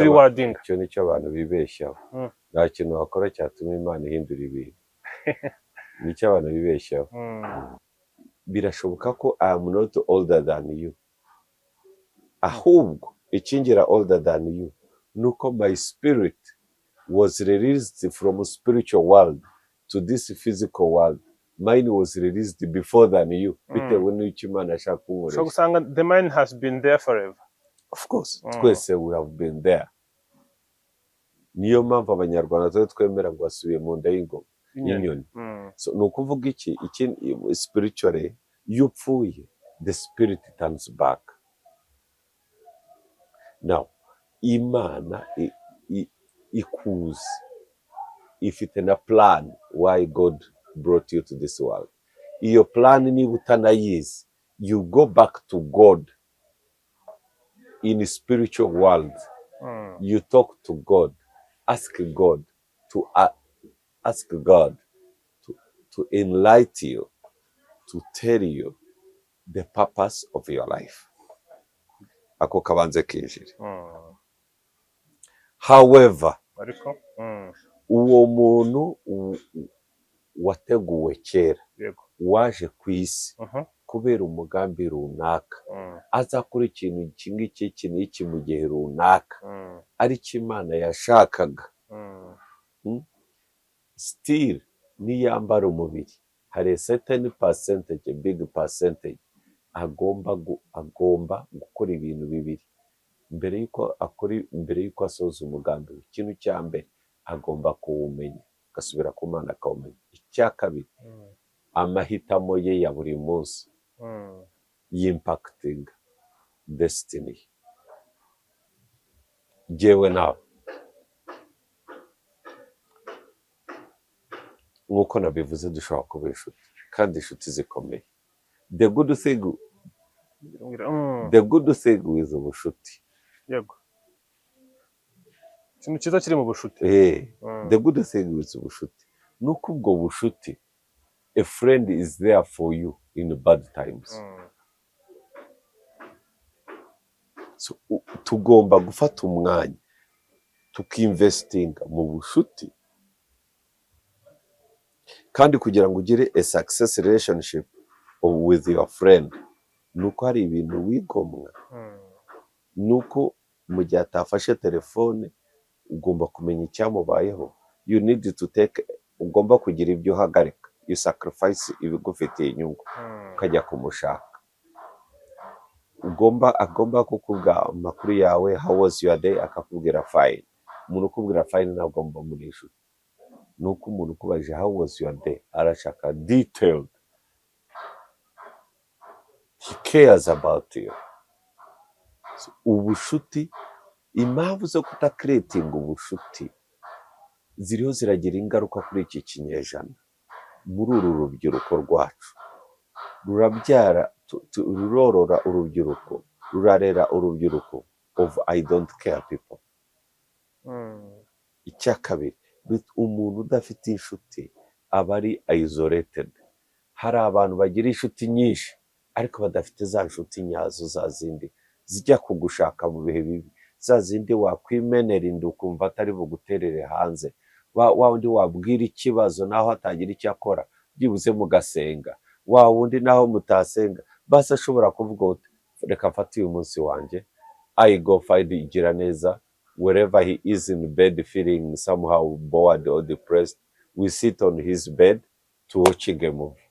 wording icyo nicyo abantu bibeshyaho nta kintu wakora cyatuma Imana ihindura ibintu nicyo abantu bibeshyaho birashoboka ko I am not older than you ahubwo ikingira older than you nuko my spirit was released from spiritual world to this physical world. Mine was released before than you. Bitewe n'icyo Imana ashaka kunkoresha. So gusanga the mind has been there forever. Of course, twese we have been there. Niyo mpamvu abanyarwanda twemera ngo basubiye mu nda y'inyoni. So ni ukuvuga iki spiritually iyo upfuye the spirit turns back. Now Imana ikuzi ifite na plan why God brought you to this world. Iyo plan niba utanayizi you go back to God in a spiritual world. You talk to God, ask God to enlighten you, to tell you the purpose of your life. Ako kabanze kinjire. However, uwo muntu wateguwe kera waje ku isi kubera umugambi runaka azakora ikintu iki mu gihe runaka ariko Imana yashakaga still niyambara umubiri hari a certain percentage, a big percentage agomba gukora ibintu bibiri mbere yuko asoza umugambi. Ikintu cya mbere agomba kuwumenya agasubira ku Mana akawumenya. Icya kabiri amahitamo ye ya buri munsi y'impacting destiny. Jewe nawe nk'uko nabivuze dushobora kuba inshuti kandi inshuti zikomeye. The good thing with ubushuti. Yego. Ikintu cyiza kiri mu bushuti. The good thing with ubushuti nuko ubwo bushuti a friend is there for you in bad times. So tugomba gufata umwanya tukinvestinga mu bushuti kandi kugira ngo ugire a success relationship with your friend nuko hari ibintu wigomwa. Nuko mu gihe atafashe telefone ugomba kumenya icyamubayeho. You need to take, ugomba kugira ibyo uhagarika, you sacrifice ibigufitiye inyungu ukajya kumushaka. Agomba kukubwira amakuru yawe, how was your day, akakubwira fine. Umuntu ukubwira fine ntabwo mba muri inshuti. Nuko umuntu ukubaje how was your day arashaka detailed, he cares about you. So, ubushuti, impamvu zo kutakiretinga ubushuti ziriho ziragira ingaruka kuri iki kinyejana. Muri uru rubyiruko rwacu rurabyara, rurorora urubyiruko, rurarera urubyiruko of I don't care people. Icya kabiri, umuntu udafite inshuti aba ari isolated. Hari abantu bagira inshuti nyinshi ariko badafite za nshuti nyazo, za zindi zijya kugushaka mu bihe bibi, za zindi wakwimenera inda ukumva atari buguterere hanze, wa wundi wabwira ikibazo naho atagira icyo akora byibuze mugasenga, wa wundi naho mutasenga basi ashobora kuvuga uti reka mfate uyu munsi wanjye, I go find Igiraneza wherever he is in bed feeling somehow bored or depressed, we sit on his bed to watching a movie.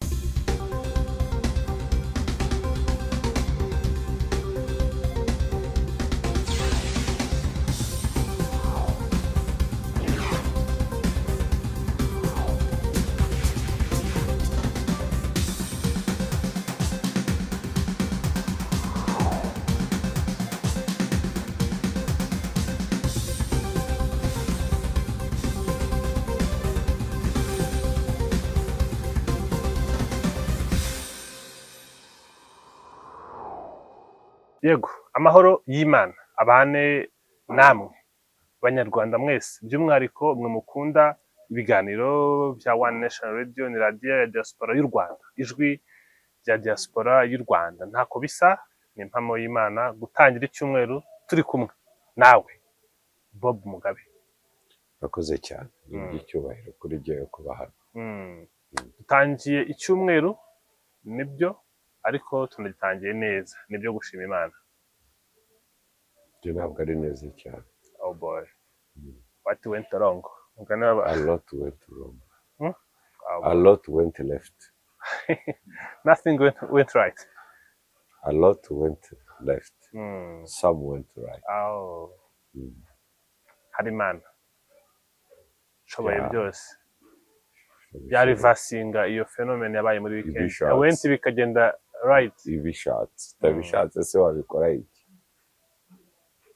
Yego, amahoro y'Imana abane namwe banyarwanda mwese, by'umwihariko mwe mukunda ibiganiro bya One Nation Radio, ni radiyo ya diaspora y'u Rwanda, ijwi rya diaspora y'u Rwanda. Ntako bisa, ni impamo y'Imana gutangira icyumweru turi kumwe nawe Bob Mugabe. urakoze cyane, ni iby'icyubahiro kuri jyewe kuba hano. Dutangiye icyumweru nibyo, ariko tunagitangiye neza, nibyo gushima Imana. Ibyo ntabwo ari neza cyane. Oh boy, what went wrong? A lot went wrong. Oh, A lot went left. nothing went right. A lot went left. Mm. Some went right. Oh. Hari Imana shoboye Yeah. byose yarivasinga iyo fenomene yabaye muri weekend. Ibishatse. Went bikagenda right. Ibishatse, utabishatse se wabikora iki?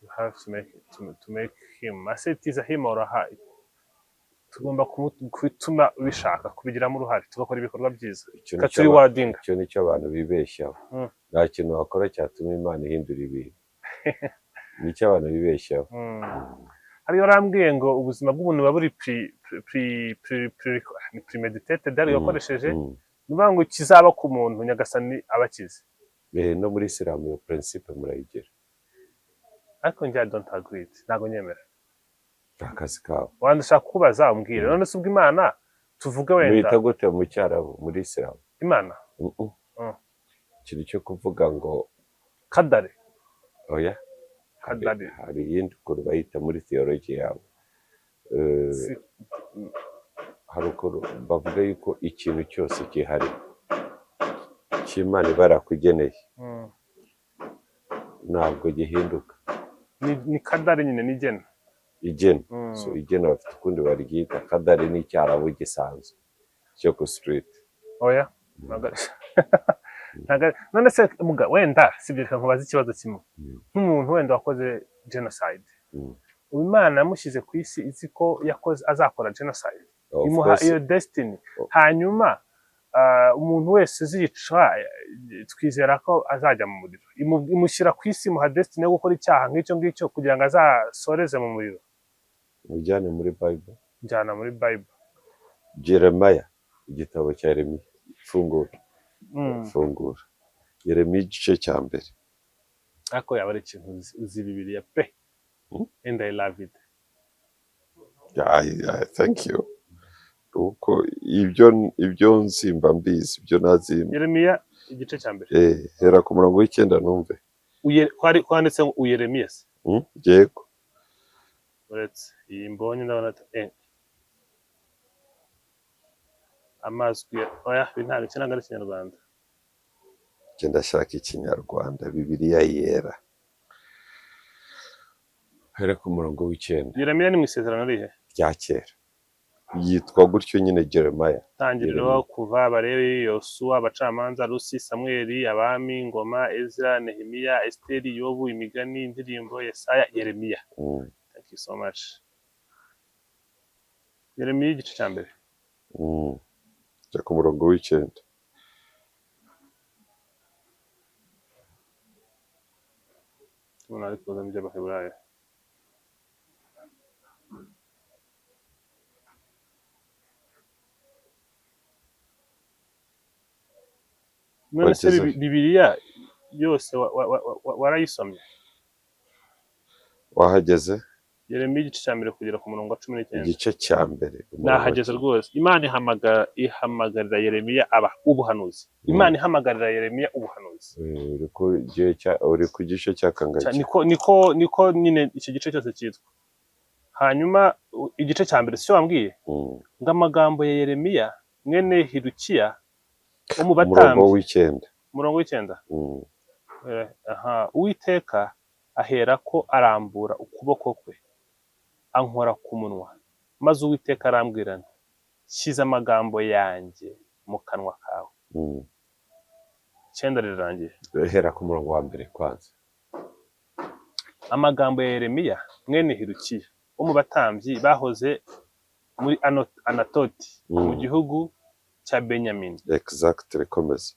You have to make him. I said it is a him or a her. Tugomba kubituma bishaka kubigiramo uruhare tugakora ibikorwa byiza. Katuri wadinga. Icyo nicyo abantu bibeshyaho. Nta kintu wakora cyatuma Imana ihindura ibintu. Nicyo abantu bibeshyaho. Hari yarambwiye ngo ubuzima bw'umuntu buba buri premeditated ari yakoresheje niba ngo kizaba ku muntu nyagasani abakize. No muri Islam iyo principe murayigira. Ariko njye I don't agree. Ntago nyemera. Akazi kawe. Wanda ushaka kubaza umbwire. None se ubwo Imana tuvuga wenda. Mwita gute mu cyarabu muri Islam? Imana. Ikintu cyo kuvuga ngo kadare. Oya. Kadare. Hari iyindi ukuntu bayita muri theology yabo. Hari ukuntu bavuga yuko ikintu cyose gihari cy'Imana barakugeneye ntabwo gihinduka. Ni kadare nyine nigena. Igena. So igena bafite ukundi baryita. Kadare ni icyarabu gisanzwe cyo ku street. Oya. None se muga wenda sibyo nkubaza ikibazo kimwe. Nk'umuntu wenda wakoze genocide. Imana yamushyize ku isi izi ko yakoze azakora genocide. Imuha iyo destiny. Hanyuma umuntu wese uzica twizera ko azajya mu muriro. Imushyira ku isi imuha destiny yo gukora icyaha nk'icyo ngicyo kugira ngo azasoreze mu muriro. Mujyane muri Bible. Njyana muri Bible. Jeremiah, igitabo cya Yeremiya. Fungura. Fungura. Yeremiya igice cya mbere. Ariko yaba ari ikintu uzi Bibiliya pe. And I love it. I thank you. Uko ibyo nzimba mbizi, ibyo nazimba. Yeremiya igice cya mbere. Hera ku murongo w'icyenda numve. Kwanditse ngo Uyeremiya se. Yego. Uretse iyi mbonye ndabona amazwi oya bintaga cyangwa ari Kinyarwanda. Genda shaka Ikinyarwanda Bibiliya yera. Hera ku murongo w'icyenda. Yeremiya ni mu isezerano rihe? Rya kera. Yitwa gutyo nyine Jeremiah. Tangiriro kuva Abalewi, Yosuwa, Abacamanza, Rusi, Samweli, Abami, Ngoma, Ezra, Nehemiya, Esteri, Yobu, Imigani, Indirimbo, Yesaya, Yeremiya. Thank you so much. Yeremiya igice cya mbere. Jya ku murongo w'icyenda. Tubona ari kuza mu by'Abaheburayo. None se Bibiliya yose warayisomye? Wahageze? Yeremiya igice cya mbere kugera ku murongo wa 19. Igice cya mbere. Nahageze rwose. Imana ihamagarira Yeremiya ubuhanuzi. Imana ihamagarira Yeremiya ubuhanuzi. Uri ku gice cya kangahe? Niko nyine iki gice cyose cyitwa. Hanyuma igice cya mbere cyo wambwiye ngo amagambo ya Yeremiya mwene Hilukiya wo mu batambyi. Murongo w'icyenda. Uwiteka ahera ko arambura ukuboko kwe ankora ku munwa maze Uwiteka arambwira nti shyize amagambo yanjye mu kanwa kawe. 9 rirangiye. Hera ku murongo wa mbere kwanza. Amagambo ya Yeremiya mwene Hilukiya wo mu batambyi bahoze muri Anatoti mu gihugu cya Benyamini. Exactly, komeza.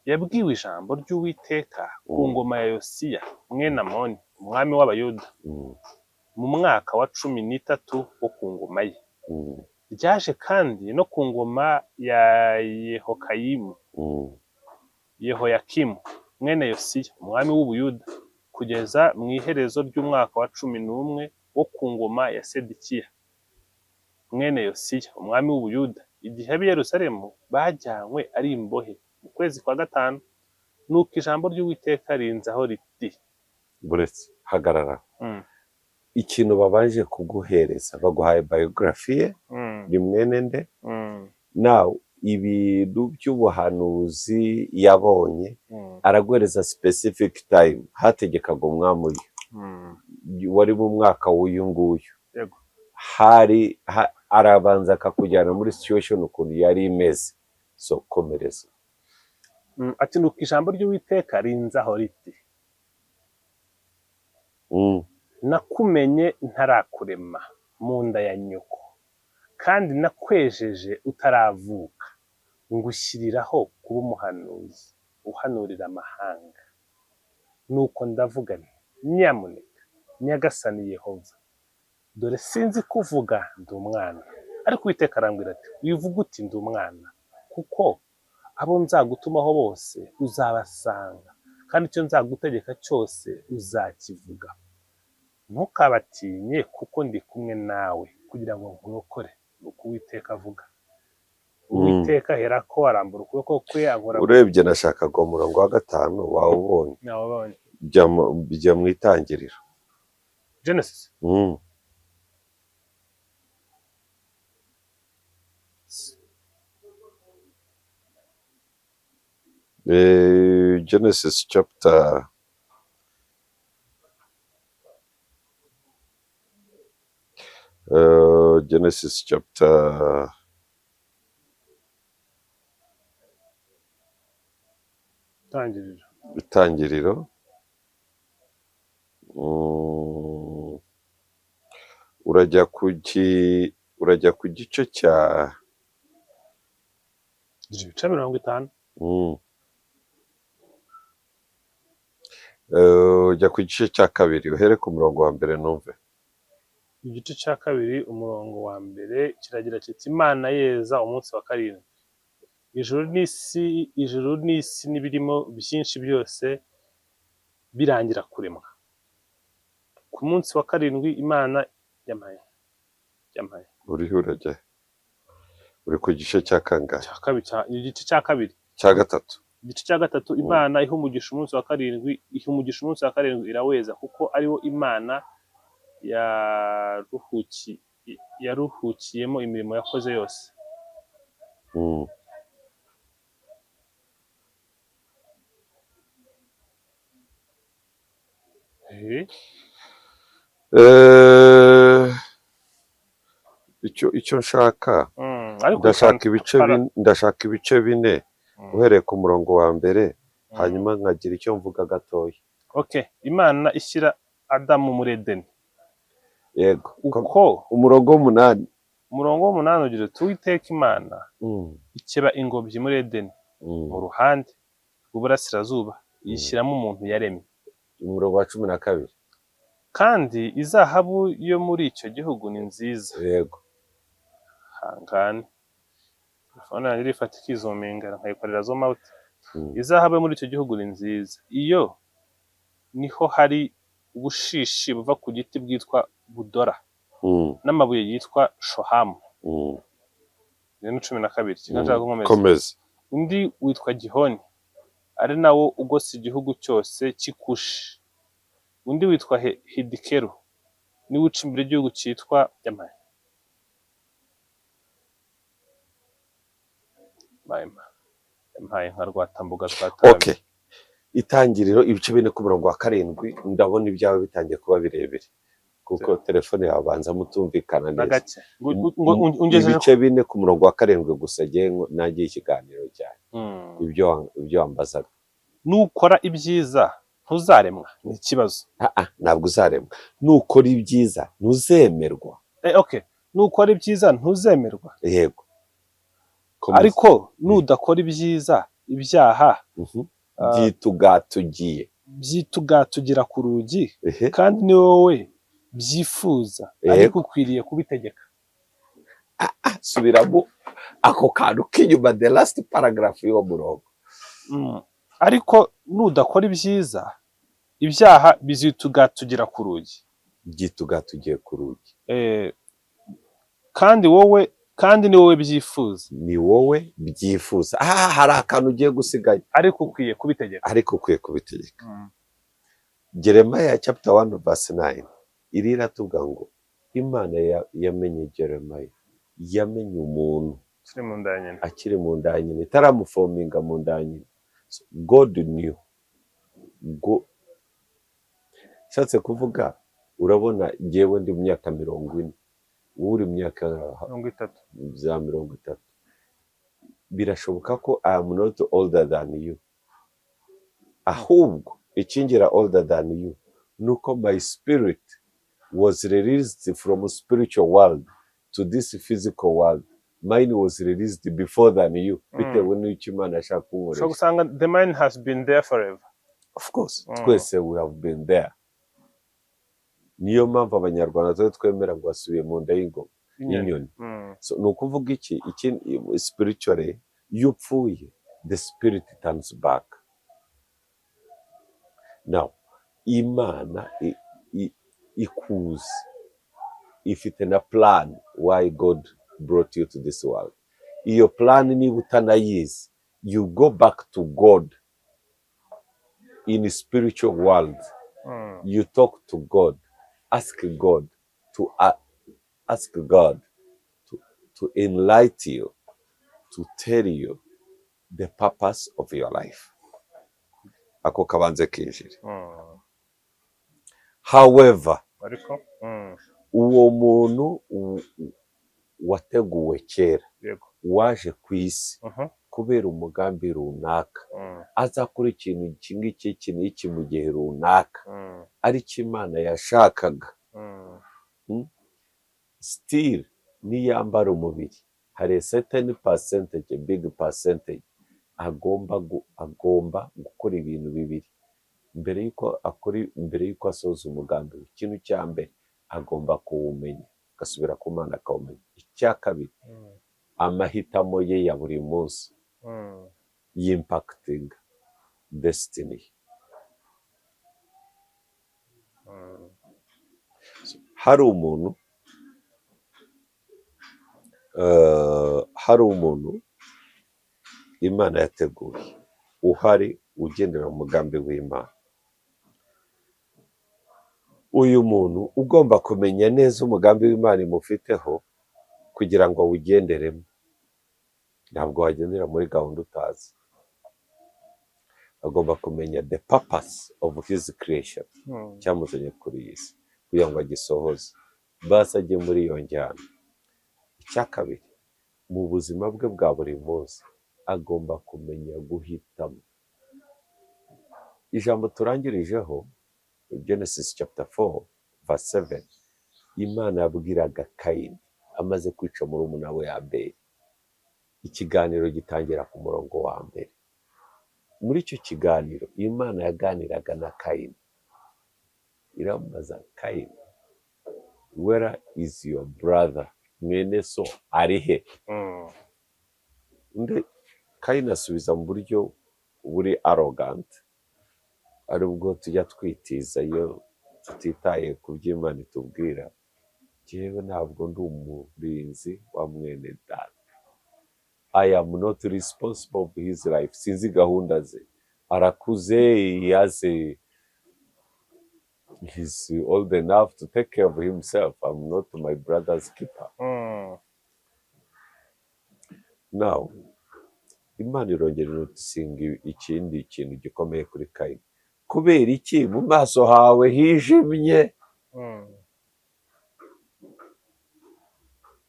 Yabwiwe ijambo ry'Uwiteka ku ngoma ya Yosiya mwene Amoni umwami w'Abayuda mu mwaka wa 13 wo ku ngoma ye. Ryaje kandi no ku ngoma ya Yehoyakimu mwene Yosiya umwami w'Ubuyuda kugeza mu iherezo ry'umwaka wa 11 wo ku ngoma ya Sedekiya mwene Yosiya umwami w'Ubuyuda, igihe ab'i Yerusalemu bajyanywe ari imbohe mu kwezi kwa gatanu. Nuko ijambo ry'Uwiteka rinzaho riti. buretse hagarara. Mm, Ikintu babanje kuguhereza baguhaye biography ye, mm, ni mwene nde, mm, nawe ibintu by'ubuhanuzi yabonye mm, araguhereza specific time hategekaga umwami uyu mm. wari mu mwaka w'uyu nguyu, Yego. arabanza akakujyana muri situation ukuntu yari imeze. So komereza. Ati nuko ijambo ry'Uwiteka rinzaho riti. Nakumenye ntarakurema mu nda ya nyoko, kandi nakwejeje utaravuka, ngushyiriraho kuba umuhanuzi uhanurira amahanga. Nuko ndavuga nti nyamuneka Nyagasani Yehova, dore sinzi kuvuga ndi umwana. Ariko Uwiteka arambwira ati wivuga uti ndi umwana, kuko abo nzagutumaho bose uzabasanga, kandi icyo nzagutegeka cyose uzakivuga. Ntukabatinye kuko ndi kumwe nawe kugira ngo nkurokore. Nuko Uwiteka avuga. Uwiteka aherako arambura ukuboko kwe ankora. Urebye nashakaga umurongo wa 5 wawubonye. Nawubonye. Bijya mu itangiriro. Genesis. Genesis chapter Genesis chapter Itangiriro. Urajya ku gice cya ibice 50. Ujya ku gice cya kabiri uhere ku murongo wa mbere numve. Igice cya kabiri umurongo wa mbere kiragira kiti Imana yeza umunsi wa karindwi, ijuru n'isi n'ibirimo byinshi byose birangira kuremwa. Ku munsi wa karindwi Imana yamaye uri ku gice cya kangahe? Igice cya kabiri cya gatatu. Igice cya gatatu Imana ihumugisha umunsi wa karindwi, iraweza, kuko ariwo Imana yaruhukiyemo imirimo yakoze yose. Icyo nshaka, ndashaka ibice 4 uhereye ku murongo wa mbere, hanyuma nkagira icyo mvuga gatoya. Okay, Imana ishyira Adamu muri Edeni. Yego. Uko umurongo w'umunani ugira uti Uwiteka Imana ikeba ingobyi muri Edeni mu ruhande rw'uburasirazuba, yishyiramo umuntu yaremye. Umurongo wa 12. Kandi izahabu yo muri icyo gihugu ni nziza. Yego. Hangane telefone yanjye irifata ikizomenga nkayikorera zoom out. Izahabu yo muri icyo gihugu ni nziza, iyo niho hari ubushishi buva ku giti bwitwa budora, n'amabuye yitwa shohamu. 12 kiganjaka nkomeza. Undi witwa Gihoni, ari nawo ugose igihugu cyose cy'Ikushi. Undi witwa Hidikeru, niwe uca imbere igihugu cyitwa Yamaye. Nka Rwatambuga twataramiye. Okay. Itangiriro ibice 4 ku murongo wa 7, ndabona ibyawe bitangiye kuba birebire, kuko telefone yabanza mutumvikana neza. Ibice 4 ku murongo wa 7 gusa nagiye ikiganiro cyane. Ibyo wambazaga. Nukora ibyiza ntuzaremwa, ni ikibazo. Ntabwo uzaremwa. Nukora ibyiza ntuzemerwa. Okay, nukora ibyiza ntuzemerwa. Yego. Ariko nudakora ibyiza, ibyaha byitugatugira ku rugi, kandi ni wowe byifuza, ariko ukwiriye kubitegeka. Subiramo ako kantu k'inyuma, the last paragraph y'uwo murongo. Ariko nudakora ibyiza, ibyaha bizitugatugira ku rugi, byitugatugiye ku rugi. kandi ni wowe byifuza, Ni wowe byifuza. Hari akantu ugiye gusigayo, ariko ukwiye kubitegeka. ariko ukwiye kubitegeka. Jeremiah chapter 1 verse 9 iratubwira ngo Imana yamenye Jeremiah, yamenye umuntu akiri mu nda ya nyina, itaramufominga mu nda ya nyina. So God knew. Nshatse kuvuga, urabona jyewe ndi mu myaka 40, wowe uri mu myaka 30. Birashoboka ko I am not older than you. Ahubwo ikingira older than you nuko my spirit was released from spiritual world to this physical world. Mine was released before than you. Bitewe n'icyo Imana ashaka kunkoresha. So gusanga the mind has been there forever. Of course, twese we have been there. Niyo mpamvu Abanyarwanda twemera ngo asubiye mu nda y'ingoma y'inyoni. So ni ukuvuga iki spiritually, iyo upfuye the spirit turns back. Now Imana ikuzi ifite na plan why God brought you to this world. Iyo plan niba utanayizi, you go back to God in spiritual world. You talk to God, ask God to enlighten you, to tell you the purpose of your life. Ako kabanze kinjire. However, uwo muntu wateguwe kera, waje ku isi kubera umugambi runaka, azakora ikintu iki mu gihe runaka, ariko Imana yashakaga. Still niyambara umubiri, hari a certain percentage, a big percentage, agomba gukora ibintu bibiri mbere yuko asoza umugambi. Ikintu cya mbere agomba kuwumenya, agasubira ku Mana akawumenya. Icya kabiri, amahitamo ye ya buri munsi y'impacting destiny. Hari umuntu Imana yateguye, uhari ugendera mu mugambi w'Imana. Uyu muntu ugomba kumenya neza umugambi w'Imana imufiteho kugira ngo awugenderemo. Ntabwo wagendera muri gahunda utazi. Agomba kumenya the purpose of his creation, cyamuzanye kuri iyi si kugira ngo agisohoze, basi ajye muri iyo njyana. Icya kabiri, mu buzima bwe bwa buri munsi agomba kumenya guhitamo. Ijambo turangirijeho Genesis chapter 4 verse 7, Imana yabwiraga Kayini amaze kwica murumuna we Abeli. Ikiganiro gitangira ku murongo wa mbere. Muri icyo kiganiro Imana yaganiraga na Kayini, iramubaza, Kayini, where is your brother? Mwene so ari he? Kayini asubiza mu buryo buri arrogant, ari ubwo tujya twitiza iyo tutitaye ku byo Imana itubwira. Jyewe ntabwo ndi umurinzi wa mwene data. I am not responsible for his life. Sinzi gahunda ze. Arakuze, he's old enough to take care of himself. I'm not my brother's keeper. Now, Imana irongera inusinga ikindi kintu gikomeye kuri Kayini. Kubera iki mu maso hawe hijimye?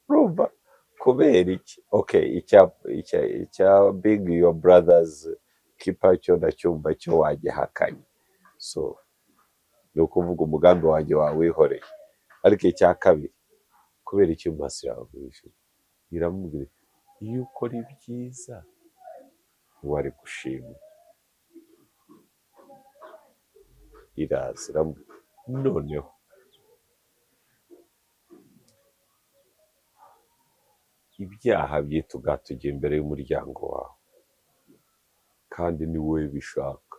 Rumva, kubera iki? Okay, icya big your brother's keeper cyo ndacyumva cyo wagihakanye. So, ni ukuvuga umugambi wanjye wawihoreye. Ariko icya kabiri, kubera iki mu maso yawe hijimye? Iramubwira, iyo ukora ibyiza wari gushima. Iraza noneho ibyaha byitugatugiye imbere y'umuryango wawe, kandi ni wowe bishaka.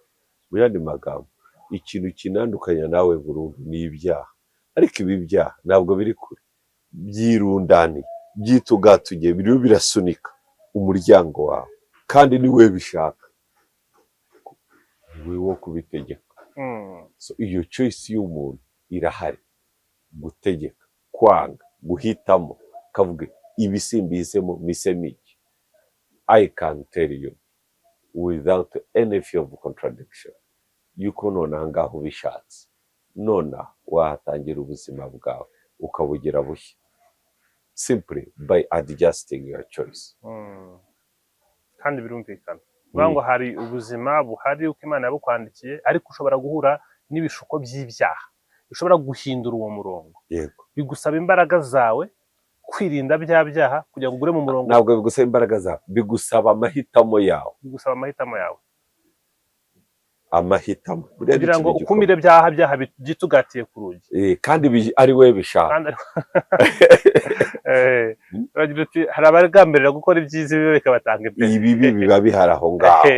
Mu yandi magambo, ikintu kinandukanya nawe burundu ni ibyaha. ariko ibi byaha ntabwo biri kure, byirundaniye, byitugatuye, biriho birasunika umuryango wawe, kandi ni we bishaka, ni we wo kubitegeka. So iyo choice y'umuntu irahari, gutegeka, kwanga, guhitamo, kavuge ibi simbihisemo mpisemo iki. I can tell you without any fear of contradiction yuko nonaha ngaho ubishatse, nonaha wahatangira ubuzima bwawe ukabugira bushya, simply by adjusting your choice. kandi birumvikana kuvuga ngo hari ubuzima buhari uko Imana yabukwandikiye, ariko ushobora guhura n'ibishuko by'ibyaha bishobora guhindura uwo murongo. Yego, Bigusaba imbaraga zawe kwirinda bya byaha kugira ngo ugure mu murongo. ntabwo bigusaba imbaraga zawe, bigusaba amahitamo yawe. Bigusaba amahitamo yawe Amahitamo kugira ngo ukumire byaha byitugatiye ku rugi, kandi ari we bishaka. hari abagambirira gukora ibyiza ibi bikabatanga imbere, ibibi biba bihari aho ngaho,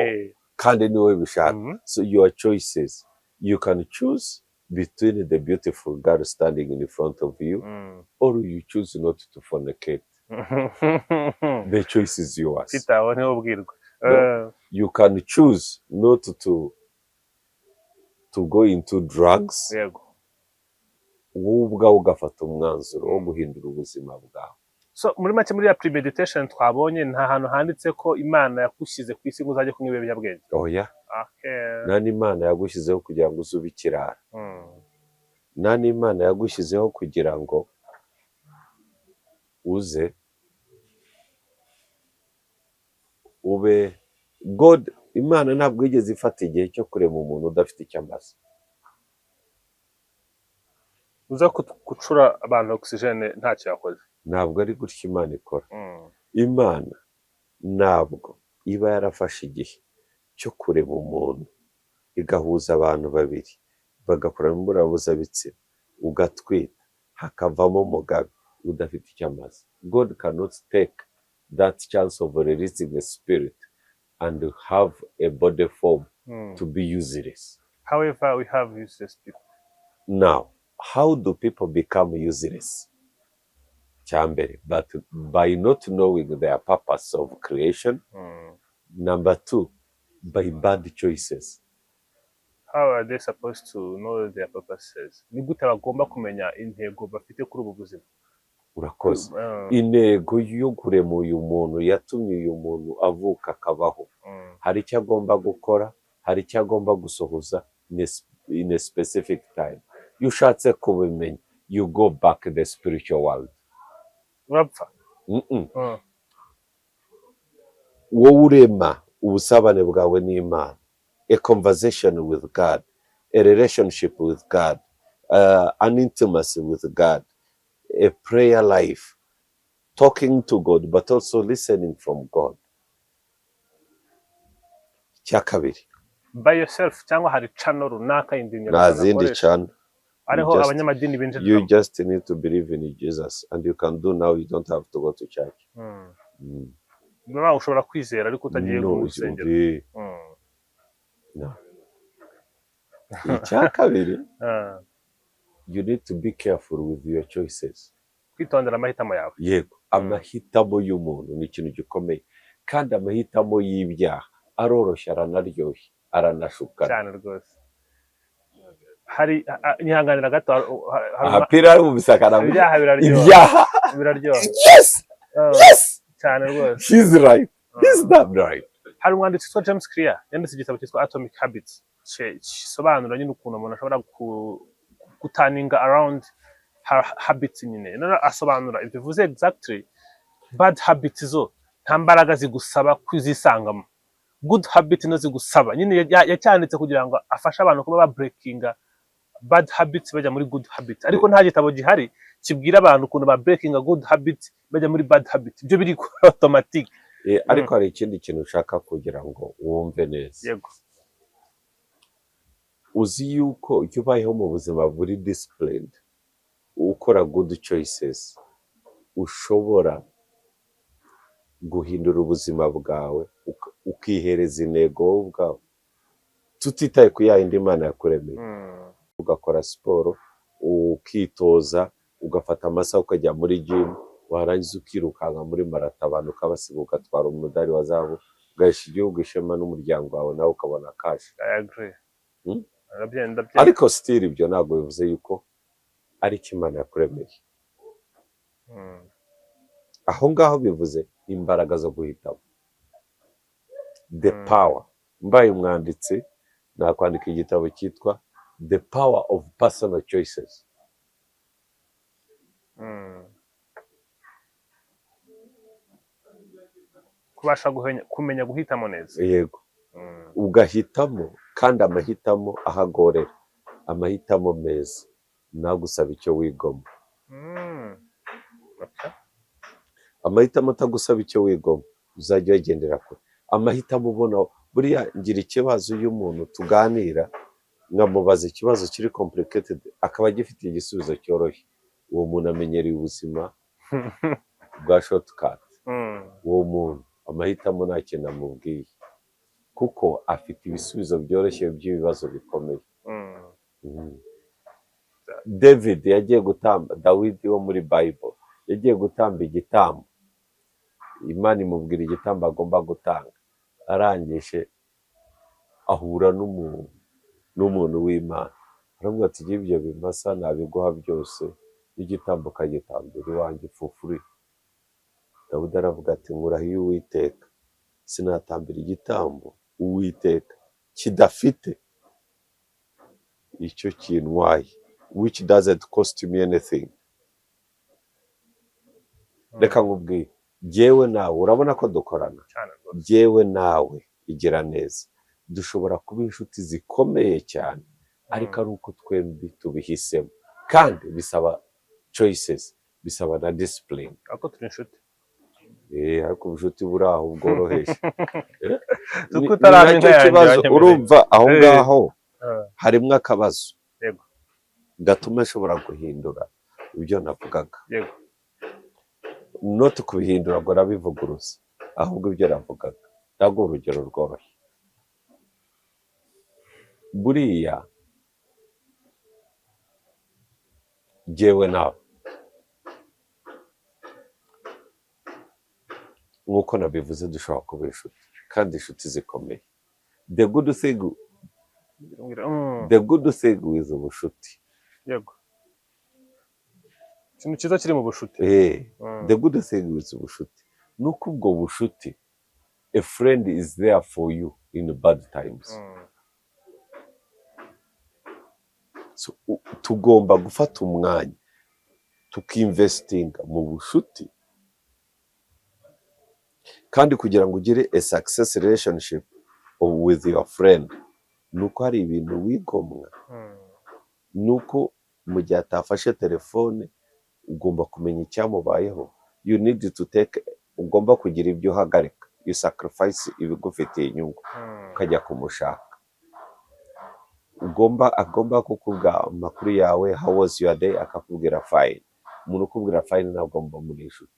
kandi ni we bishaka. So your choices, you can choose between the beautiful girl standing in front of you, or you choose not to fornicate. The choice is yours. Sitaho niho ubwirwa. You can choose not to go into drugs. Yego. Wowe ubwawe ugafata umwanzuro wo guhindura ubuzima bwawe. So muri make muri ya premeditation twabonye nta hantu handitse ko Imana yakushyize ku isi ngo uzajye kunywa ibiyobyabwenge. Oya. Okay. Nta n'Imana yagushyizeho kugira ngo uzube ikirara. Nta n'Imana yagushyizeho kugira ngo uze ube God. Imana ntabwo yigeze ifata igihe cyo kurema umuntu udafite icyo amaze. Uza gucura abantu oxygene ntacyo yakoze. Ntabwo ari gutya Imana ikora. Imana ntabwo iba yarafashe igihe cyo kurema umuntu igahuza abantu babiri bagakora imibonanompuzabitsina, ugatwita hakavamo umugabe udafite icyo amaze. God cannot take that chance of releasing a spirit and have a body form to be useless. However, we have useless people. Now, how do people become useless? Chambere, but by not knowing their purpose of creation. Number two, by bad choices. How are they supposed to know their purposes? Ni gute bagomba kumenya intego bafite kuri ubu buzima? Urakoze. Intego yo kurema uyu muntu yatumye uyu muntu avuka akabaho. Hari icyo agomba gukora, hari icyo agomba gusohoza in a specific time. Iyo ushatse kubimenya, you go back to the spiritual world. Urapfa. Wowe urema ubusabane bwawe n'Imana, a conversation with God, a relationship with God, an intimacy with God, a prayer life, talking to God, but also listening from God. Icya kabiri, by yourself cyangwa hari channel runaka indi nta zindi channel. Ariho abanyamadini binjira. You just need to believe in Jesus, and you can do now. You don't have to go to church. Niba ushobora kwizera ariko utagiye mu rusengero. No. Icya kabiri, you need to be careful with your choices. Kwitondera amahitamo yawe. Yego, amahitamo y'umuntu ni ikintu gikomeye, kandi amahitamo y'ibyaha aroroshye, aranaryoshye, aranashukana cyane rwose. Hari nyihanganira gato apira ari mu bisakara ibyaha biraryoha. Yes, yes, cyane rwose. She's right. He's not right. Hari umwanditsi witwa James Clear yanditse igitabo cyitwa Atomic Habits, gisobanura nyine ukuntu umuntu ashobora gutaninga around habits nyine. None asobanura ibyo bivuze exactly bad habits zo nta mbaraga zigusaba kwizisangamo, good habit no zigusaba nyine. Yacyanditse kugira ngo afashe abantu kuba ba breakinga bad habits bajya muri good habits, ariko nta gitabo gihari kibwira abantu ukuntu ba breakinga good habits bajya muri bad habits. Ibyo biri automatic. Ariko hari ikindi kintu ushaka kugira ngo wumve neza. Yego. Uzi yuko iyo ubayeho mu buzima buri disciplined, ukora good choices, ushobora guhindura ubuzima bwawe ukihereza intego wowe ubwawe tutitaye ku yindi Imana yakuremeye. Ugakora siporo, ukitoza ugafata amasaha ukajya muri gym, warangiza ukirukanka muri marato abantu ukabasiga ugatwara umudari wa zahabu, ugahesha igihugu ishema n'umuryango wawe nawe ukabona kashi. I agree. Hmm? Ndabyenda. Ariko still ibyo ntabwo bivuze yuko ari cyo Imana yakuremeye. Aho ngaho bivuze imbaraga zo guhitamo, the power. Mbaye umwanditsi nakwandika igitabo cyitwa The Power of Personal Choices. Kubasha kumenya guhitamo neza. Yego. Ugahitamo kandi amahitamo ahagorera, amahitamo meza, nagusaba icyo wigoma. Amahitamo atagusaba icyo wigoma uzajya wagendera kure. Amahitamo ubona buriya ngira ikibazo y'umuntu tuganira nkamubaza ikibazo kiri complicated akaba agifite igisubizo cyoroshye, uwo muntu amenyereye ubuzima bwa shortcut. Uwo muntu amahitamo nta kintu amubwiye kuko afite ibisubizo byoroshye by'ibibazo bikomeye. David yagiye gutamba, Dawidi wo muri Bible yagiye gutamba igitambo, Imana imubwira igitambo agomba gutanga, arangije ahura n'umuntu w'Imana, aramubwira ati ibyo bimasa nabiguha byose n'igitambo ukagitambira iwanjye for free. Dawidi aravuga ati nkurahiye Uwiteka sinatambira igitambo Uwiteka kidafite icyo kintwaye, which doesn't cost me anything. Reka nkubwire, jyewe nawe urabona ko dukorana, jyewe nawe igira neza dushobora kuba inshuti zikomeye cyane, ariko ari uko twembi tubihisemo, kandi bisaba choices, bisaba na discipline. Ako turi inshuti. Ariko ubucuti buri aho bworoheje. Nicyo kibazo urumva aho ngaho harimo akabazo gatuma nshobora guhindura ibyo navugaga. Not kubihindura ngo nabivuguruza, ahubwo ibyo navugaga ntabwo urugero rworoshye. Buriya jyewe nawe nk'uko nabivuze dushobora kuba inshuti kandi inshuti zikomeye. The good thing with ubushuti. Yego. Ikintu cyiza kiri mu bushuti. The good thing with ubushuti nuko ubwo bushuti, a friend is there for you in bad times. So tugomba gufata umwanya tukinvestinga mu bushuti, kandi kugira ngo ugire a success relationship with your friend nuko hari ibintu wigomwa. Nuko mu gihe atafashe telefone ugomba kumenya icyamubayeho. You need to take, ugomba kugira ibyo uhagarika, you sacrifice ibigufitiye inyungu ukajya kumushaka. Agomba kukubwira amakuru yawe, how was your day, akakubwira fine. Umuntu ukubwira fine ntabwo mba muri inshuti.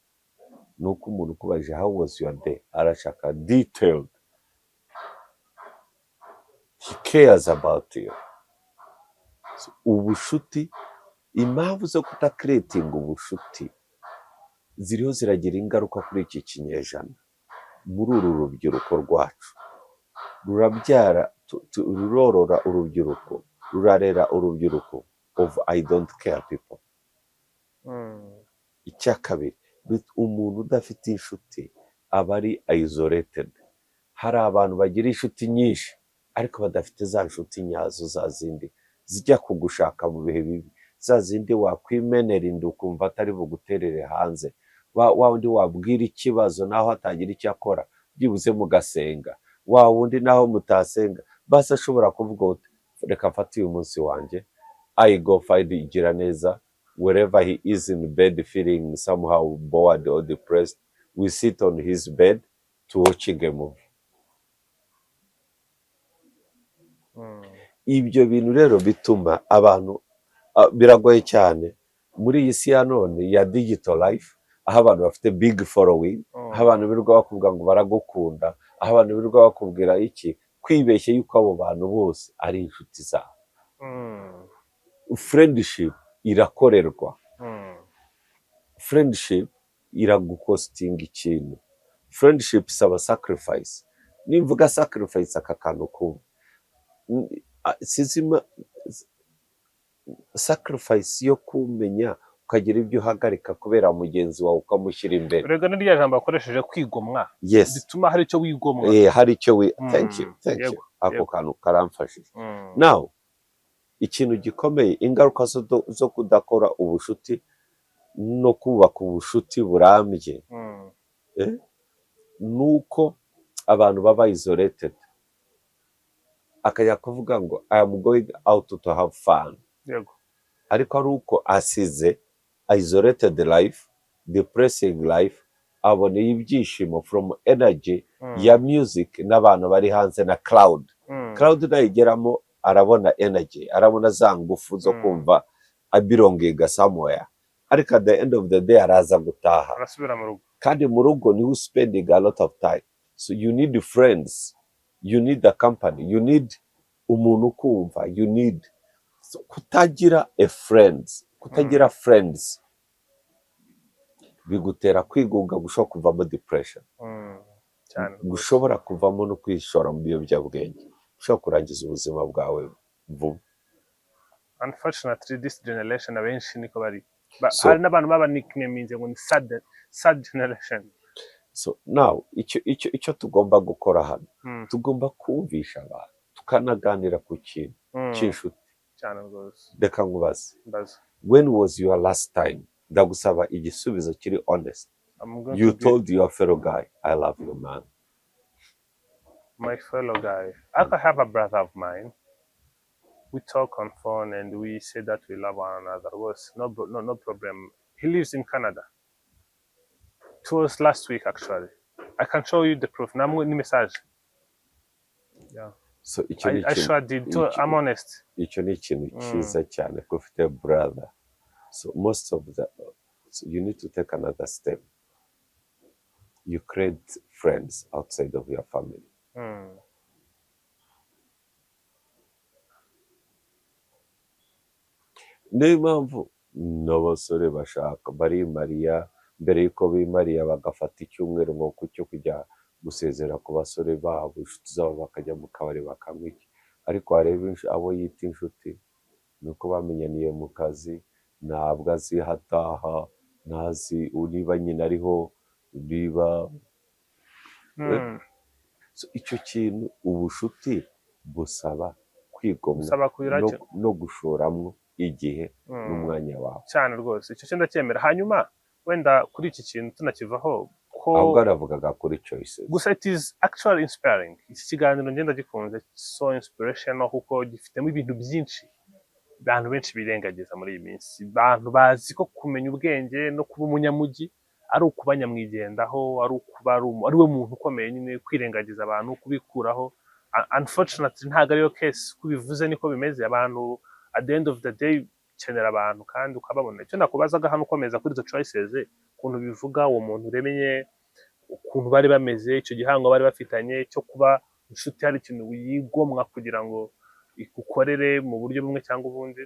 Nuko umuntu ukubaje how was your day arashaka detailed, he cares about you. So, ubushuti, impamvu zo kutakiretinga ubushuti ziriho ziragira ingaruka kuri iki kinyejana. Muri uru rubyiruko rwacu rurabyara, rurorora urubyiruko, rurarera urubyiruko of I don't care people. Icya kabiri, umuntu udafite inshuti aba ari isolated. Hari abantu bagira inshuti nyinshi ariko badafite za nshuti nyazo, za zindi zijya kugushaka mu bihe bibi, za zindi wakwimenera inda ukumva atari buguterere hanze, wa wundi wabwira ikibazo naho atagira icyo akora byibuze mugasenga, wa wundi naho mutasenga basi ashobora kuvuga uti reka mfate uyu munsi wanjye, I go find Igiraneza wherever he is in bed feeling somehow bored or depressed, we sit on his bed to watching a movie. Ibyo bintu rero bituma abantu biragoye cyane muri iyi si ya none ya digital life, aho abantu bafite big following, aho abantu birirwa bakubwira ngo baragukunda, aho abantu birirwa bakubwira iki, kwibeshye yuko abo bantu bose ari inshuti zawe. Friendship irakorerwa. Mm. Friendship iragukostinga ikintu. Friendship isaba sacrifice. Nimvuga sacrifice aka kantu kumva sizima sacrifice yo kumenya ukagira ibyo uhagarika kubera mugenzi wawe ukamushyira imbere. Rega ni rya jambo akoresheje kwigomwa Yes. bituma hari icyo wigomwa. Hari icyo thank you Yego, ako yego. kantu karamfashije. Mm. Now ikintu gikomeye ingaruka zo kudakora ubushuti no kubaka ubushuti burambye Mm. nuko abantu baba isolated, akajya kuvuga ngo I am going out to have fun, Yego. ariko ari uko asize isolated life, depressing life, aboneye ibyishimo from energy ya music n'abantu bari hanze na crowd. Crowd nayigeramo arabona energy, arabona za ngufu zo kumva abirongega somewhere, ariko at the end of the day araza gutaha, arasubira mu rugo. kandi mu rugo niho spending a lot of time. So you need friends, you need a company, you need umuntu kumva, you need kutagira friends bigutera kwigunga, gushobora kuvamo depression, gushobora kuvamo no kwishora mu biyobyabwenge, ushobora kurangiza ubuzima bwawe vuba. Unfortunately this generation abenshi niko bari. Hari n'abantu baba nicknaminze ngo ni sad generation. So now icyo tugomba gukora hano, tugomba kumvisha abantu, tukanaganira ku kintu cy'inshuti cyane rwose. Reka nkubaze, when was your last time, ndagusaba igisubizo kiri honest, you told your fellow guy I love you man? My fellow guy, I could have a brother of mine, we talk on phone and we say that we love one another. Was no problem. He lives in Canada. It was last week actually. I can show you the proof. Namwe ni message. Yeah. So I sure did. I'm honest. Icyo ni ikintu cyiza cyane ko ufite brother. So most of the, so you need to take another step. You create friends outside of your family. Niyo mpamvu n'abasore bashaka barimariya, mbere y'uko bimariya bagafata icyumweru ngo cyo kujya gusezera ku basore babo, inshuti zabo, bakajya mu kabari bakanywa iki. Ariko wareba abo yita inshuti nuko bamenyaniye mu kazi, ntabwo azi hataha, ntazi niba nyina ariho, niba so icyo kintu ubushuti busaba kwigomwa no gushoramo igihe n'umwanya wawe cyane rwose. Icyo cyenda cyemera. Hanyuma wenda kuri iki kintu tunakivaho ko ahubwo aravugaga kuri choices, gusa it is actually inspiring. Iki kiganiro ngenda gikunze, so inspirational kuko gifitemo ibintu byinshi abantu benshi birengagiza muri iyi minsi. Abantu bazi ko kumenya ubwenge no kuba umunyamugi ari ukuba nyamwigendaho, ari ukuba ari we muntu ukomeye, nyine kwirengagiza abantu, kubikuraho. Unfortunately ntabwo ariyo case, kubivuze niko bimeze. Abantu at the end of the day ukenera abantu kandi ukababona. Icyo nakubazaga hano ukomeza kuri izo choices, ukuntu bivuga uwo muntu uremeye, ukuntu bari bameze, icyo gihango bari bafitanye cyo kuba inshuti, hari ikintu wigomwa kugira ngo ikukorere mu buryo bumwe cyangwa ubundi.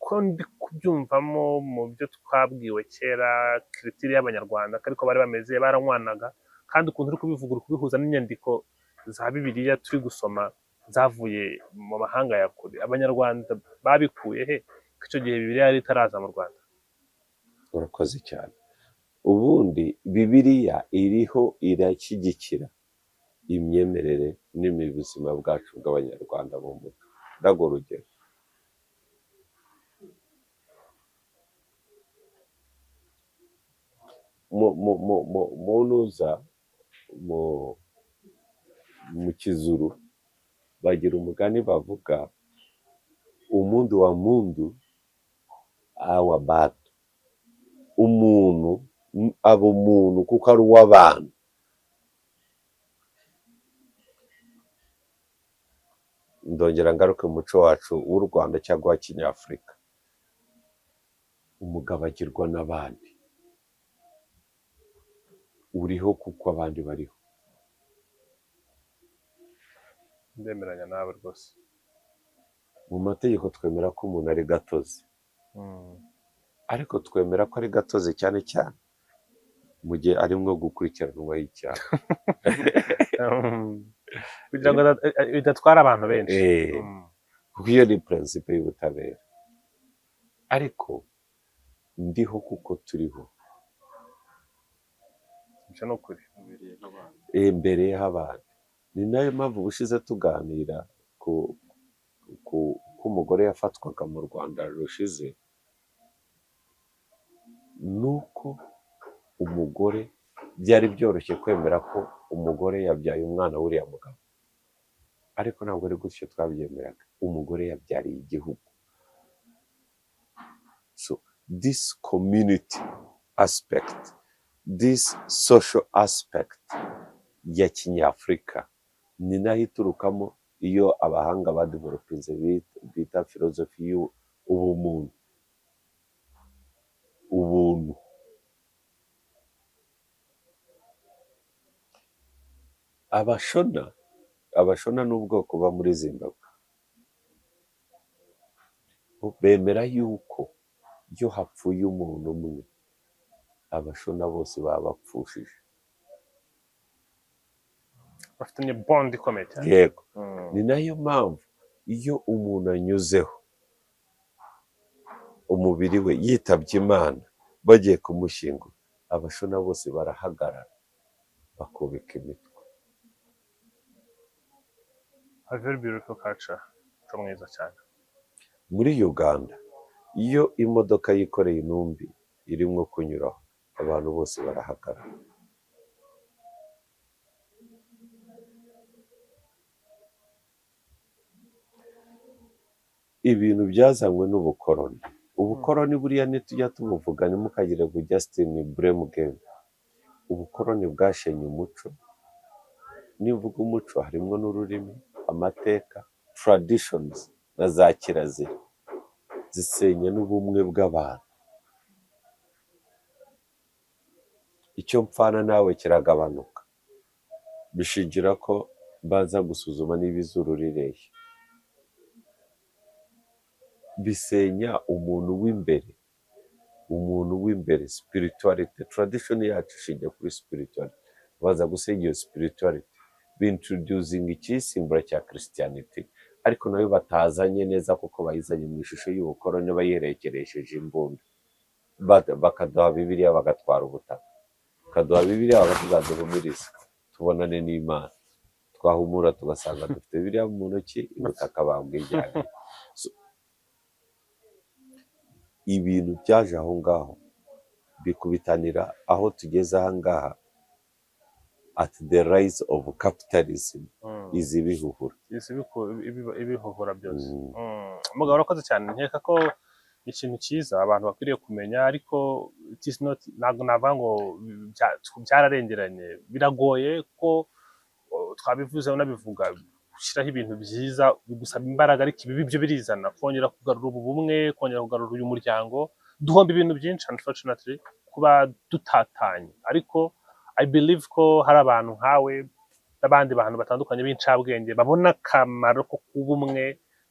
Ko ndi kubyumvamo mu byo twabwiwe kera, kiritiri y'Abanyarwanda ariko bari bameze, baranywanaga, kandi ukuntu uri kubivuga uri kubihuza n'inyandiko za Bibiliya turi gusoma zavuye mu mahanga ya kure. Abanyarwanda babikuye he ko icyo gihe Bibiliya yari itaraza mu Rwanda? Urakoze cyane. Ubundi Bibiliya iriho irashyigikira imyemerere n'ubuzima bwacu bw'Abanyarwanda mu muco. Ndago urugero, mu Kizuru bagira umugani bavuga, umundu wa mundu awa batu, umuntu aba umuntu kuko ari uw'abantu. Ndongera ngaruke mu muco wacu w'u Rwanda cyangwa wa Kinyafurika, umugabo agirwa n'abandi, uriho kuko abandi bariho. Ndemeranya nawe rwose. Mu mategeko twemera ko umuntu ari gatozi, ariko twemera ko ari gatozi cyane cyane mu gihe arimo gukurikiranwaho icyaha. kugira ngo bidatwara abantu benshi. Kuko iyo ni prinsipe y'ubutabera, ariko ndiho kuko turiho ibyo ni ukuri mbere y'abandi. Ni nayo mpamvu ubushize tuganira ko umugore yafatwaga mu Rwanda rushize, nuko umugore byari byoroshye kwemera ko umugore yabyaye umwana w'uriya mugabo, ariko ntabwo ari gutyo twabyemeraga. Umugore yabyariye igihugu. So this community aspect, this social aspect ya kinyafurika ni nayo iturukamo iyo abahanga badevelopinze bita filozofi y'ubumuntu. Ubuntu. Abashona ni ubwoko buba muri Zimbabwe. Bemera yuko iyo hapfuye umuntu umwe, Abashona bose baba bapfushije. bafitanye bond ikomeye cyane. Yego. Ni nayo mpamvu iyo umuntu anyuzeho umubiri we yitabye Imana, bagiye kumushyingura, Abashona bose barahagarara bakubika imitwe. A very beautiful culture. Umuco mwiza cyane. Muri Uganda, iyo imodoka yikoreye intumbi irimo kunyuraho, abantu bose barahagarara. Ibintu byazanywe n'ubukoroni. Ubukoroni buriya ntitujya tubuvuga, ntimukagire ngo Justin blame game. Ubukoroni bwashenye umuco. Nivuga umuco harimo n'ururimi, amateka, traditions na za kirazira, zisenya n'ubumwe bw'abantu. Icyo mpfana nawe kiragabanuka. Bishingira ko baza gusuzuma niba izuru rireshya. Bisenya umuntu w'imbere, spirituality. Tradition yacu ishingiye kuri spirituality. Baza gusenya iyo spirituality, bintroducing ikisimbura cya Christianity, ariko nayo batazanye neza kuko bayizanye mu ishusho y'ubukoroni, bayiherekeresheje imbunda. Bakaduha Bibiliya bagatwara ubutaka, bakaduha Bibiliya bakatuganirumiriza tubonane n'Imana, twahumura tugasanga dufite Bibiliya mu ntoki, ubutaka bambwijyanye. Ibintu byaje aho ngaho bikubitanira aho tugeze aha ngaha, at the rise of capitalism. Izi bihuhura ibihuhura byose. Umugabo urakoze cyane. Nkeka ko ikintu cyiza abantu bakwiriye kumenya, ariko ntabwo navuga ngo byararengeranye. Biragoye ko twabivuze unabivuga, gushyiraho ibintu byiza bigusaba imbaraga, ariko ibi byo birizana kongera kugarura ubu bumwe, kongera kugarura uyu muryango. Duhomba ibintu byinshi unfortunately kuba dutatanye, ariko I believe ko hari abantu nkawe n'abandi bantu batandukanye b'incabwenge babona akamaro ko kuba umwe,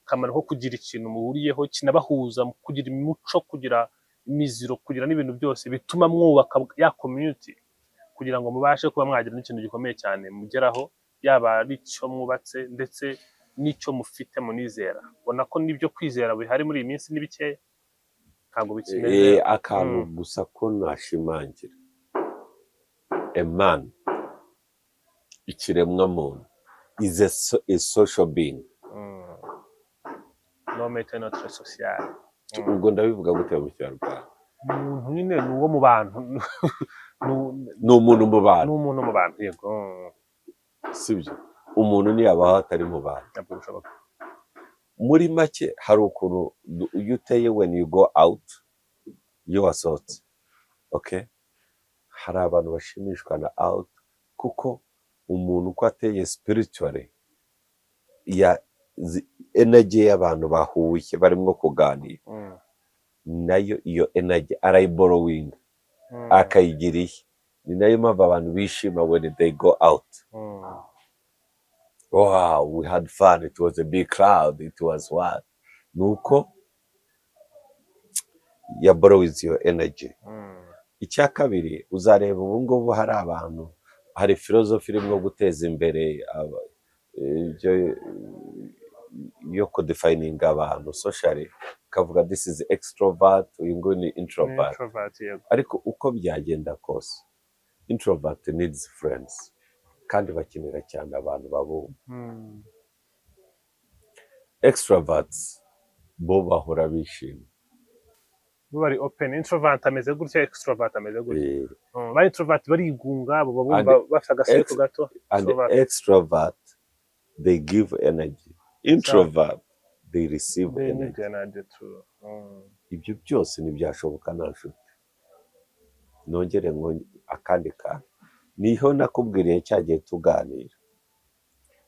akamaro ko kugira ikintu muhuriyeho kinabahuza, kugira imico, kugira imiziro, kugira n'ibintu byose bituma mwubaka ya community, kugira ngo mubashe kuba mwagira n'ikintu gikomeye cyane mugeraho, yaba ari icyo mwubatse ndetse n'icyo mufite munizera. Ubona ko n'ibyo kwizera bihari muri iyi minsi ni bikeya, ntabwo bikimeze. Akantu gusa ko nashimangira, a man, ikiremwa muntu, is a social being. L'homme est un être social. Ubwo ndabivuga gute mu Kinyarwanda? Umuntu nyine ni uwo mu bantu. Ni umuntu mu bantu. Ni umuntu mu bantu, yego. Sibyo? Umuntu ntiyabaho atari mu bantu. Ntabwo bishoboka. Muri make hari ukuntu iyo uteye when you go out, iyo wasohotse, okay? Hari abantu bashimishwa na out, kuko umuntu uko ateye spiritually, ya energy y'abantu bahuye barimo kuganira, nayo iyo energy arayiborrowing, akayigiriye. Ni nayo mpamvu abantu bishima when they go out. Wow, we had fun, it was a big crowd, it was what? Nuko ya borrow with your energy. Mm. Icya kabiri uzareba ubu ngubu hari abantu, hari filozofi irimo guteza imbere ibyo yo kudefininga abantu socially, ikavuga this is extrovert, uyu nguyu ni Ni introvert. introvert, yego. Ariko uko byagenda kose introvert needs friends, kandi bakenera cyane abantu babumva. Mm. Extroverts bo bahora bishimye. Bo bari open, introvert ameze gutya, extrovert ameze gutya. Eh, Ba introvert barigunga, baba And bumva bafite agaseko ex- gato. and Extrovert. extrovert they give energy, introvert they receive They energy. need energy too. Mm. Ibyo byose ntibyashoboka nta nshuti. Nongere akandi kantu, niho nakubwiriye cyagiye tuganira,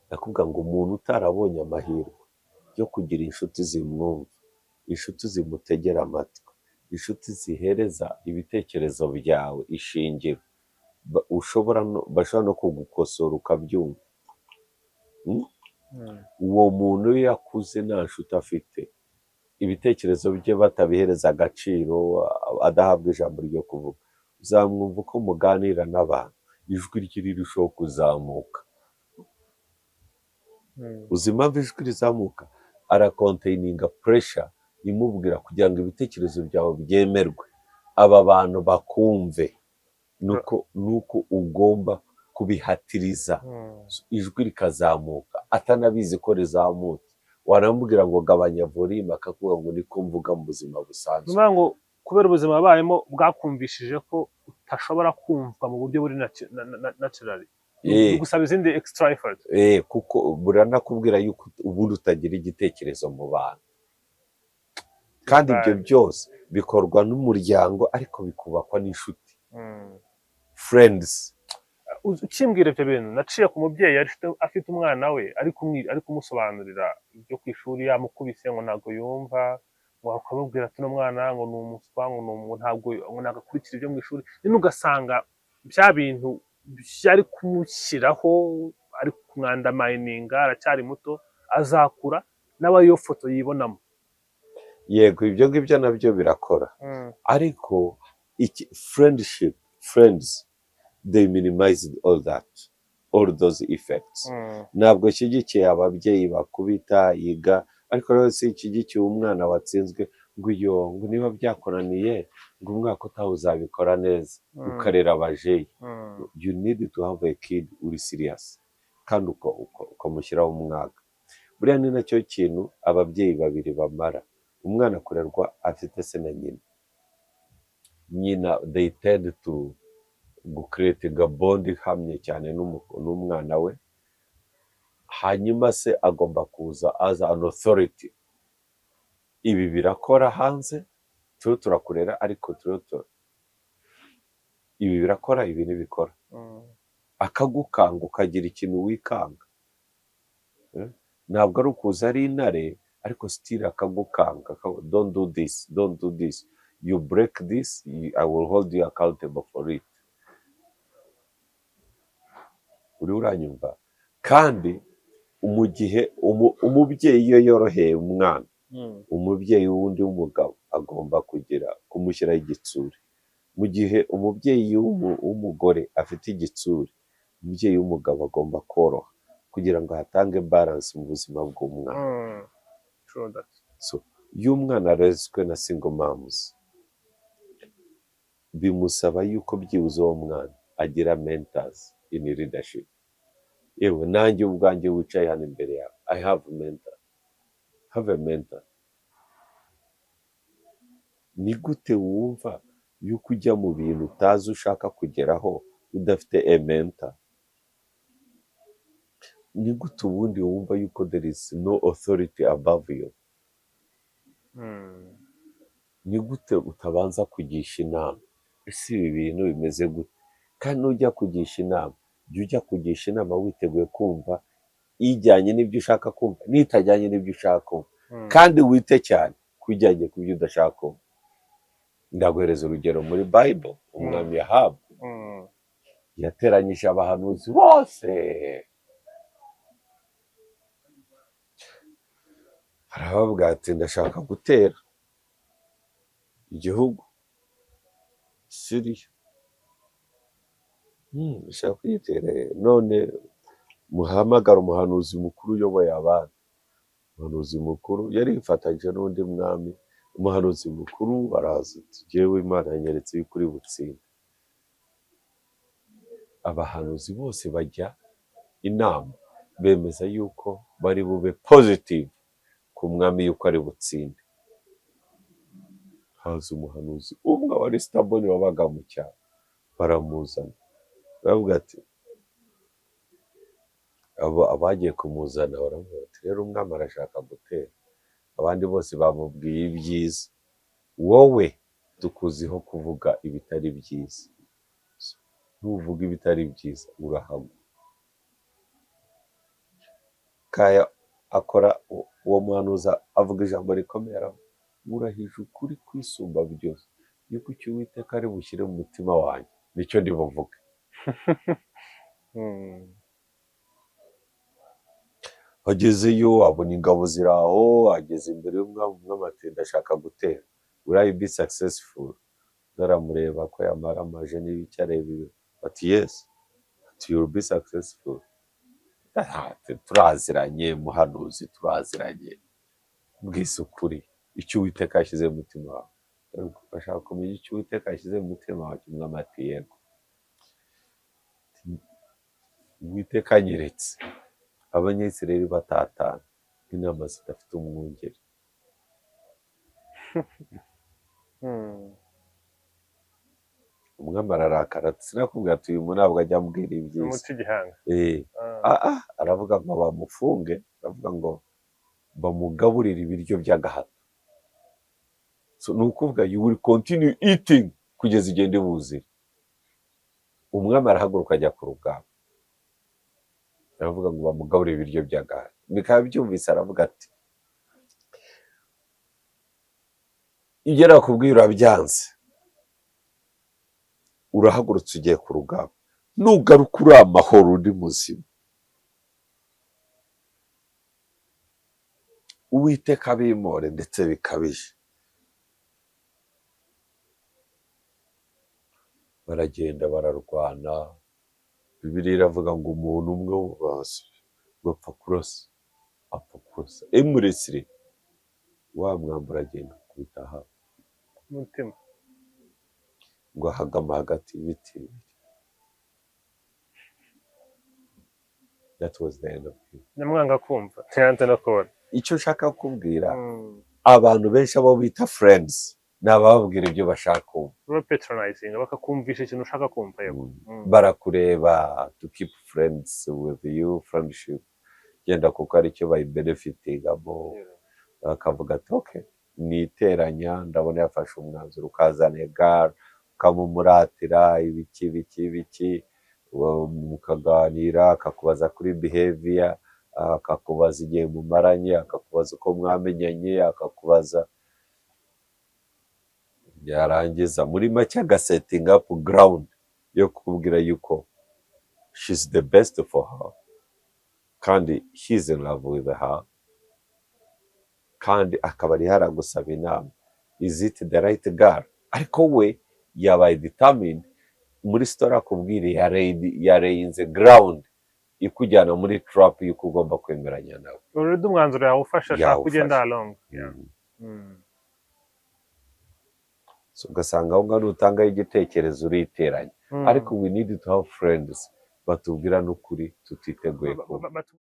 nakubwira ngo umuntu utarabonye amahirwe yo kugira inshuti zimwumva, inshuti zimutegera amatwi, inshuti zihereza ibitekerezo byawe ishingiro, bashobora no kugukosora ukabyumva. Mm. Uwo muntu iyo yakuze nta nshuti afite, ibitekerezo bye batabihereza agaciro, adahabwa ijambo ryo kuvuga, uzamwumva uko muganira n'abantu, ijwi rye rirushaho kuzamuka. Mm. Uzi impamvu ijwi rizamuka? Arakonteyiniga puresha imubwira kugira ngo ibitekerezo byawe byemerwe, aba bantu bakumve, nuko ugomba kubihatiriza. Mm. Ijwi rikazamuka atanabizi ko rizamutse, wanamubwira ngo gabanya volume akakuvuga ngo niko mvuga mu buzima busanzwe. Nuvuga ngo kubera ubuzima wabayemo bwakumvishije ko utashobora kumva mu buryo buri naturally. Gusaba izindi extra effort. Kuko buranakubwira yuko ubundi utagira igitekerezo mu bantu, kandi ibyo byose bikorwa n'umuryango, ariko bikubakwa n'inshuti. Friends. Ukimbwira ibyo bintu, naciye ku mubyeyi afite umwana we ari kumusobanurira ibyo ku ishuri, yamukubise ngo ntabwo yumva, ngo akamubwira ati n'umwana ngo ni umuswa, ngo ntabwo agakurikira ibyo mu ishuri. Nyine ugasanga bya bintu byari kumushyiraho, ari kumwandamayininga, aracyari muto, azakura nawe iyo foto yibonamo. Yego, ibyo ngibyo nabyo birakora, ariko friends they minimized all those effects. Ntabwo shyigikiye ababyeyi bakubita yiga, ariko rero si ishyigikiye umwana watsinzwe ngo niba byakoraniye ngo umwaka utaha uzabikora neza, ukarera abajeyi. You need to have a kid uri serious, kandi ukamushyiraho umwaka. Buriya ni nacyo kintu ababyeyi babiri bamara. Umwana akurerwa afite se na nyina, they tend to gucreatinga bond ihamye cyane n'umwana we, hanyuma se agomba kuza as an authority. Ibi birakora hanze, turiho turakurera, ariko ibi birakora, ibi ntibikora. Akagukanga ukagira ikintu wikanga, ntabwo ari ukuza ari intare, ariko still akagukanga, don't do this, don't do this, you break this, I will hold you accountable for it. Uri uranyumva? Kandi mu gihe umubyeyi iyo yoroheye umwana, umubyeyi wundi w'umugabo agomba kumushyiraho igitsure. Mu gihe umubyeyi w'umugore afite igitsure, umubyeyi w'umugabo agomba koroha kugira ngo hatange balance mu buzima bw'umwana. So iyo umwana arezwe na single moms, bimusaba yuko byibuze uwo mwana agira mentors in leadership. Yewe nanjye ubwanjye wicaye hano imbere yawe, I have a mentor. Ni gute wumva yuko ujya mu bintu utazi ushaka kugeraho udafite a mentor? Ni gute ubundi wumva yuko there is no authority above you? Ni gute utabanza kugisha inama? Ese ibi bintu bimeze gute? Kandi nujya kugisha inama, jya ujya kugisha inama witeguye kumva ijyanye n'ibyo ushaka kumva n'itajyanye n'ibyo ushaka kumva, kandi wite cyane kujyanye ku byo udashaka kumva. Ndaguhereza urugero muri Bible. Umwami Yahabu yateranyije abahanuzi bose, arabavuga ati ndashaka gutera. igihugu Syria bishaka kuyiterera none muhamagara umuhanuzi mukuru uyoboye abandi. Umuhanuzi mukuru yari yifatanyije n'undi mwami. Umuhanuzi mukuru araza ati jyewe Imana yanyeretse yuko uri butsinde. Abahanuzi bose bajya inama bemeza yuko bari bube positive ku mwami yuko ari butsinde. Haza umuhanuzi umwe wari stubborn wabaga mu cyaro, baramuzana baravuga ati abagiye kumuzana baravuga ati rero umwami arashaka gutera. Abandi bose bamubwiye ibyiza, wowe tukuziho kuvuga ibitari byiza, nuvuga ibitari byiza urahagwa. Kaya akora uwo muhanuzi avuga ijambo rikomeye aravuga murahije ukuri kwisumba byose yuko icyo Uwiteka ari bushyire mu mutima wanjye nicyo ndi buvuge. Agezeyo abona ingabo ziri aho, ageze imbere y'umwami, umwami ati ndashaka gutera, will I be successful? Ndaramureba ko yamaramaje n'ibiki areba iwe, ati yes, ati you will be successful. Turaziranye muhanuzi, turaziranye, mbwise ukuri icyo Uwiteka yashyize mu mutima wawe. Bashaka kumenya icyo Uwiteka yashyize mu mutima wawe. Umwami ati yego. Uwiteka anyeretse Abanyayisiraheli batatana nk'intama zidafite umwungeri. Umwami ararakara ati sinakubwira ati uyu muntu ntabwo ajya ambwira ibyiza. Umuca igihanga. Aravuga ngo bamufunge, aravuga ngo bamugaburire ibiryo by'agahato. So ni ukuvuga you will continue eating kugeza igende buzira. Umwami arahaguruka ajya ku rugamba, aravuga ngo bamugaburire ibiryo by'agahato. Bikaba byumvise aravuga ati ibyo nakubwiye urabyanze, urahagurutse ugiye ku rugamba, nugaruka uri amahoro uri muzima, Uwiteka abimore ndetse bikabije. Baragenda bararwana. Bibiliya iravuga ngo umuntu umwe w'ubasi bapfa kurasa, apfa kurasa emuresire, wa mwambara agenda kubita hafi umutima ngo ahagama hagati y'ibiti bibiri. That was the end of him. nyamwanga kumva ntiyanze no kubona. Icyo nshaka kubwira abantu benshi abo bita friends ni abababwira ibyo bashaka kumva. Patronizing bakakumvisha ikintu ushaka kumva. Yego. Barakureba to keep friends with you, friendship genda kuko ari cyo bayi benefitingamo. Bakavuga ati okay niteranya ndabona yafashe umwanzuro, ukazana egar ukamumuratira ibiki mukaganira, akakubaza kuri behavior, akakubaza igihe mumaranye, akakubaza uko mwamenyanye, akakubaza yarangiza muri make agasetting up ground yo kukubwira yuko she's the best for her kandi he's in love with her, kandi akaba ari haragusaba inama, is it the right girl? Ariko we yabaye determined muri story akubwire yarayinze ground ikujyana muri trap yuko ugomba kwemeranya nawe. Already umwanzuro yawufasha ashaka kugenda along. So ugasanga aho ngaho utangaho igitekerezo uriteranya. Ariko we need to have friends batubwira n'ukuri tutiteguye kuba.